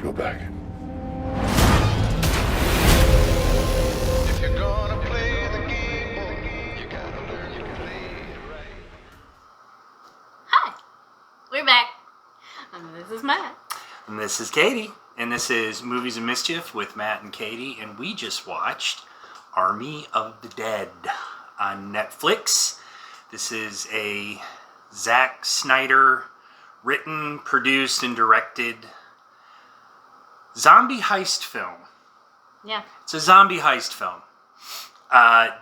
go back. If you're gonna play the game, you gotta learn to play it right. Hi, we're back. This is Matt. And this is Katie. And this is Movies and Mischief with Matt and Katie. And we just watched Army of the Dead on Netflix. This is a Zack Snyder written, produced, and directed zombie heist film. Yeah. It's a zombie heist film.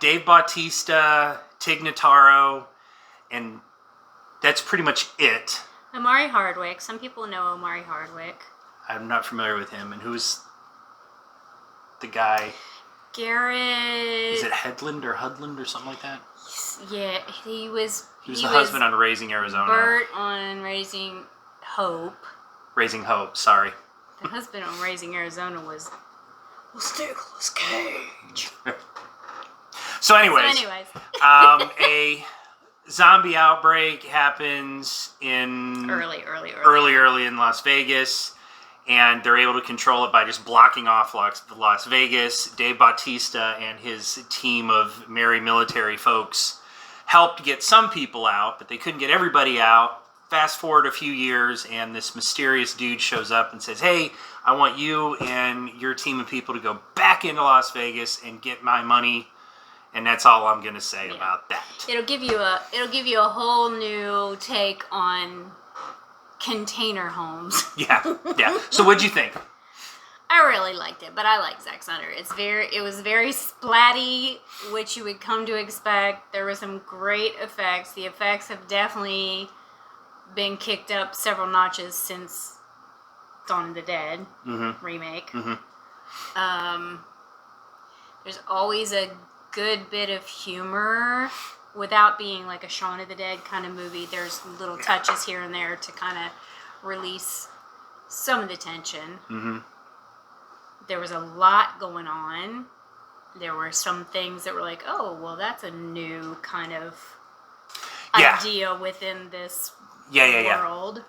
Dave Bautista, Notaro, and that's pretty much it. Omar Hardwick. Some people know Omar Hardwick. I'm not familiar with him. And who's the guy? Garrett. Is it Headland or Hudland or something like that? Yeah, he was the husband on Raising Arizona. Bert on Raising Hope. Raising Hope, sorry. The husband on Raising Arizona was Nicolas Cage. So anyways. A zombie outbreak happens in early in Las Vegas, and they're able to control it by just blocking off Las Vegas. Dave Bautista and his team of merry military folks helped get some people out, but they couldn't get everybody out. Fast forward a few years, and this mysterious dude shows up and says, "Hey, I want you and your team of people to go back into Las Vegas and get my money." And that's all I'm gonna say about that. It'll give you a whole new take on container homes. Yeah. So what'd you think? I really liked it, but I like Zack Snyder. It was very splatty, which you would come to expect. There were some great effects. The effects have definitely been kicked up several notches since Dawn of the Dead remake. Mm-hmm. There's always a good bit of humor without being like a Shaun of the Dead kind of movie. There's little touches here and there to kind of release some of the tension. Mm-hmm. There was a lot going on. There were some things that were like, oh, well, that's a new kind of idea within this world.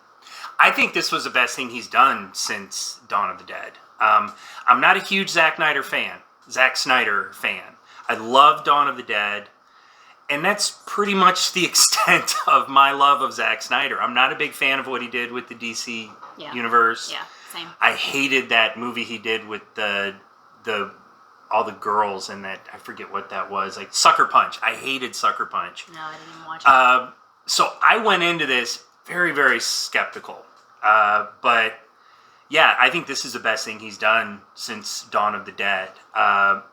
I think this was the best thing he's done since Dawn of the Dead. I'm not a huge Zack Snyder fan. I love Dawn of the Dead, and that's pretty much the extent of my love of Zack Snyder. I'm not a big fan of what he did with the DC universe. Yeah, same. I hated that movie he did with all the girls in that. I forget what that was. Like Sucker Punch. I hated Sucker Punch. No, I didn't even watch it. So I went into this very, very skeptical. But yeah, I think this is the best thing he's done since Dawn of the Dead.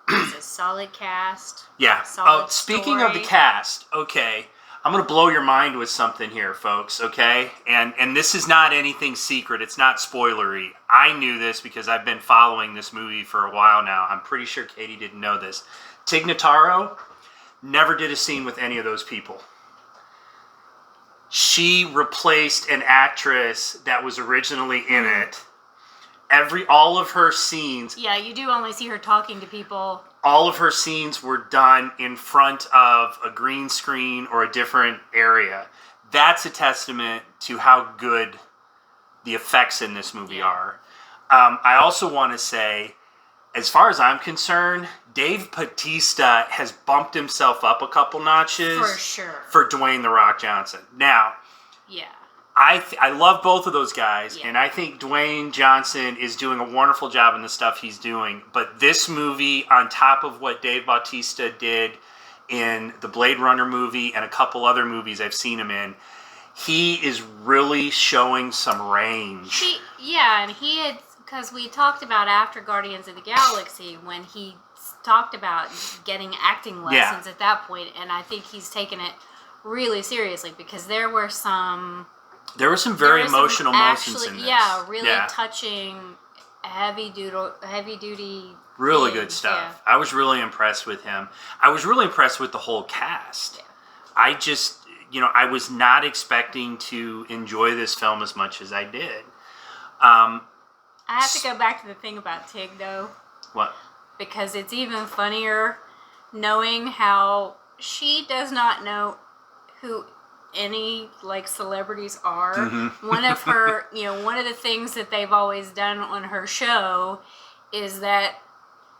It's a solid cast. Yeah. Speaking of the cast, okay, I'm going to blow your mind with something here, folks, okay? And this is not anything secret. It's not spoilery. I knew this because I've been following this movie for a while now. I'm pretty sure Katie didn't know this. Notaro never did a scene with any of those people. She replaced an actress that was originally in it. All of her scenes... Yeah, you do only see her talking to people. All of her scenes were done in front of a green screen or a different area. That's a testament to how good the effects in this movie are. I also want to say, as far as I'm concerned, Dave Bautista has bumped himself up a couple notches. For sure. For Dwayne "The Rock" Johnson. Now... Yeah. I love both of those guys, and I think Dwayne Johnson is doing a wonderful job in the stuff he's doing. But this movie, on top of what Dave Bautista did in the Blade Runner movie and a couple other movies I've seen him in, he is really showing some range. Because we talked about after Guardians of the Galaxy, when he talked about getting acting lessons at that point, and I think he's taken it really seriously, because there were some very emotional moments in this. Yeah, really touching, heavy duty. Really things. good stuff. Yeah. I was really impressed with him. I was really impressed with the whole cast. Yeah. I just, I was not expecting to enjoy this film as much as I did. I have to go back to the thing about Tig, though. What? Because it's even funnier knowing how she does not know who any like celebrities are. One of her, one of the things that they've always done on her show is that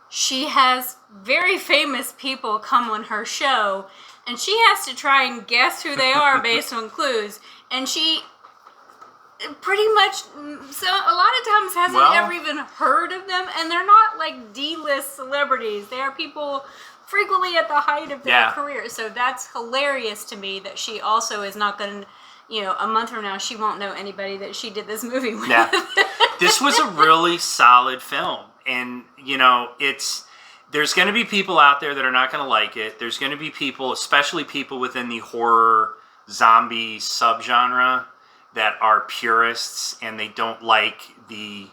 she has very famous people come on her show, and she has to try and guess who they are based on clues. And she pretty much, so a lot of times hasn't ever even heard of them, and they're not like D-list celebrities. They are people frequently at the height of their career. So that's hilarious to me that she also is not going to, a month from now, she won't know anybody that she did this movie with. Yeah. This was a really solid film. And, there's going to be people out there that are not going to like it. There's going to be people, especially people within the horror zombie subgenre, that are purists and they don't like the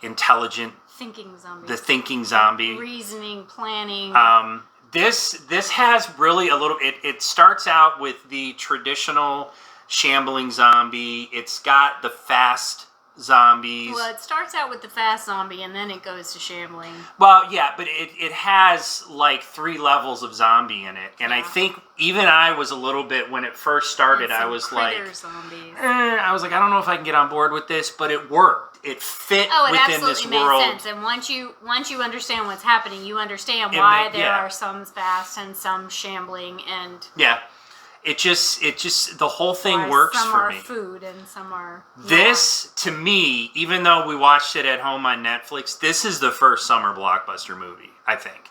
intelligent thinking zombie, reasoning, planning. This has really a little. It starts out with the traditional shambling zombie. It's got the fast zombies. Well, it starts out with the fast zombie and then it goes to shambling. Well, yeah, but it has like 3 levels of zombie in it, and I think even I was a little bit when it first started. I was like, I was like, I don't know if I can get on board with this, but it worked. It fit within this world. Made sense. And once you understand what's happening, you understand why there are some fast and some shambling and It just the whole thing works for me. Some are food and some are This, to me, even though we watched it at home on Netflix, this is the first summer blockbuster movie, I think.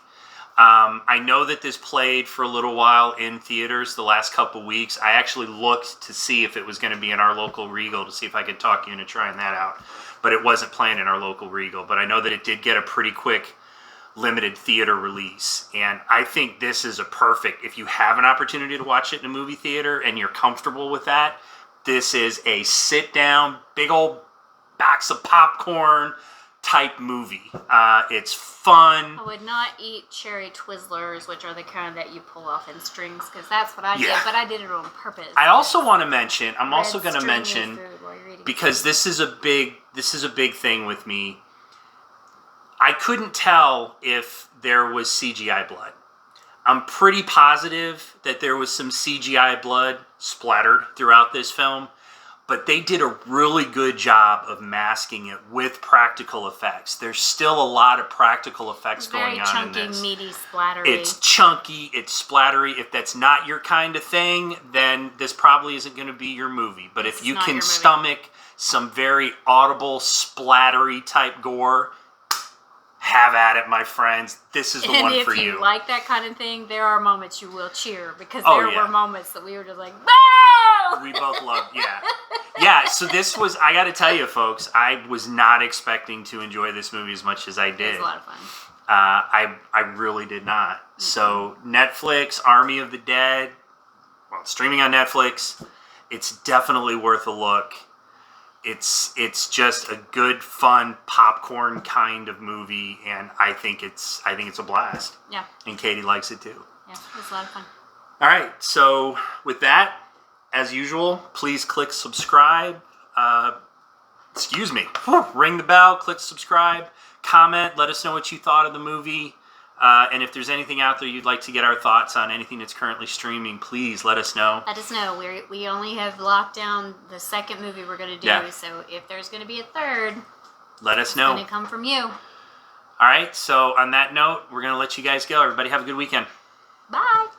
I know that this played for a little while in theaters the last couple weeks. I actually looked to see if it was going to be in our local Regal to see if I could talk you into trying that out. But it wasn't playing in our local Regal. But I know that it did get a pretty quick limited theater release, and I think this is a perfect, if you have an opportunity to watch it in a movie theater and you're comfortable with that, this is a sit down, big old box of popcorn type movie. It's fun. I would not eat cherry Twizzlers, which are the kind that you pull off in strings, because that's what I did, but I did it on purpose. I also want to mention, I'm also going to mention, because this is a big thing with me, I couldn't tell if there was CGI blood. I'm pretty positive that there was some CGI blood splattered throughout this film, but they did a really good job of masking it with practical effects. There's still a lot of practical effects going on in this. Very chunky, meaty, splattery. It's chunky, it's splattery. If that's not your kind of thing, then this probably isn't going to be your movie. But if you can stomach some very audible, splattery type gore, have at it, my friends. This is the one for you. And if you like that kind of thing, there are moments you will cheer, because there were moments that we were just like, "Boo!" We both loved, yeah. So this was, I got to tell you, folks, I was not expecting to enjoy this movie as much as I did. It was a lot of fun. I really did not. Mm-hmm. So Netflix, Army of the Dead, well, streaming on Netflix. It's definitely worth a look. It's just a good, fun popcorn kind of movie, and I think it's a blast. Yeah. And Katie likes it too. Yeah, it was a lot of fun. All right, so with that, as usual, please click subscribe. Ring the bell, click subscribe, comment, let us know what you thought of the movie. And if there's anything out there you'd like to get our thoughts on, anything that's currently streaming, please let us know. Let us know. We only have locked down the second movie we're going to do, so if there's going to be a third, let us know. It's going to come from you. All right, so on that note, we're going to let you guys go. Everybody have a good weekend. Bye.